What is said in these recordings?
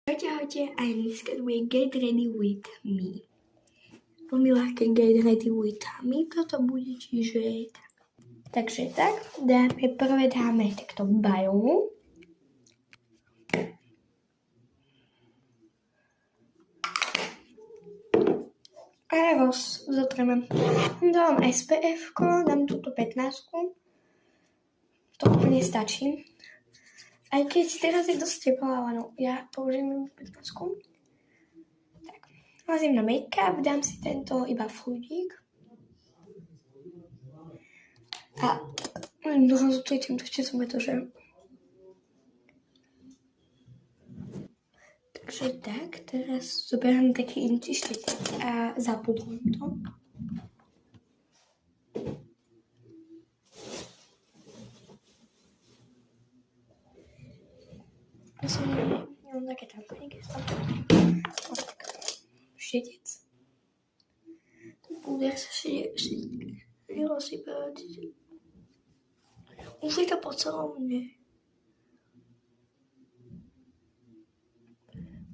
Ahojte, a dneska bude Get Ready With Me. Veľmi ľahké Get Ready With Me, toto bude, čiže tak. Takže tak, prvé dáme takto bajonu. A zotreme. Dám SPF-ko, dám túto 15-ku. To úplne stačí. Aj keď teraz je dosť teplo, ale no, ja použijem 15-ku. Tak, lazím na make-up, dám si tento iba fluidík. A dúfam, že to ešte som to, že... Takže tak, teraz zoberám taký inčí štetec a zapudrujem to. Nemám také tamponíky, štetec. Púder sa rozsypať. Už je to po celom mne.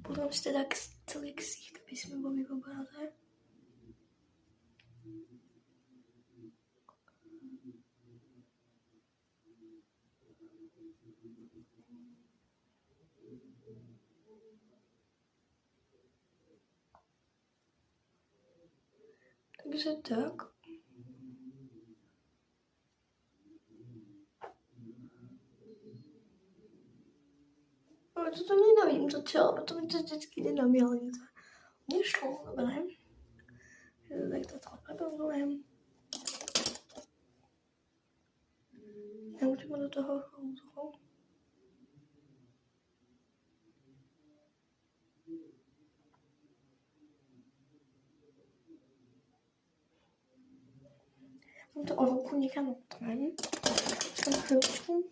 Potom si teda celý ksicht, aby sme boli v obráze. Takže tak. Ale toto nenavidím to celé, potom mi to vždycky nenamielne to. Nešlo, dobre. Tak to celé prepozujem. Nemôžeme do toho vzduchu. To o ruku niekam otrem. Som chvíľučku.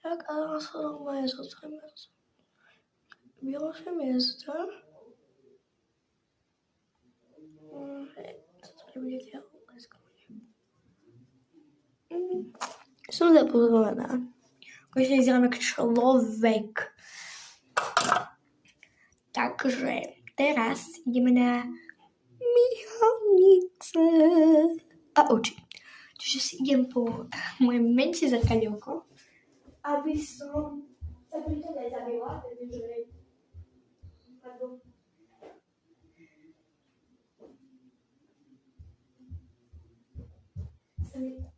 Tak, a následom je zotreme. Vyložím jezda. To nebude ďalej. Som zapozorovaná. Konečne vyzerám ako človek. Takže teraz ideme na myhalnice a oči. Čiže si idem po moje menšie zrkadielko, aby som sa pri tom nezabila, pretože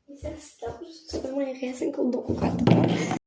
mi sa stalo, že som sa moje riasenkou do kúkadla.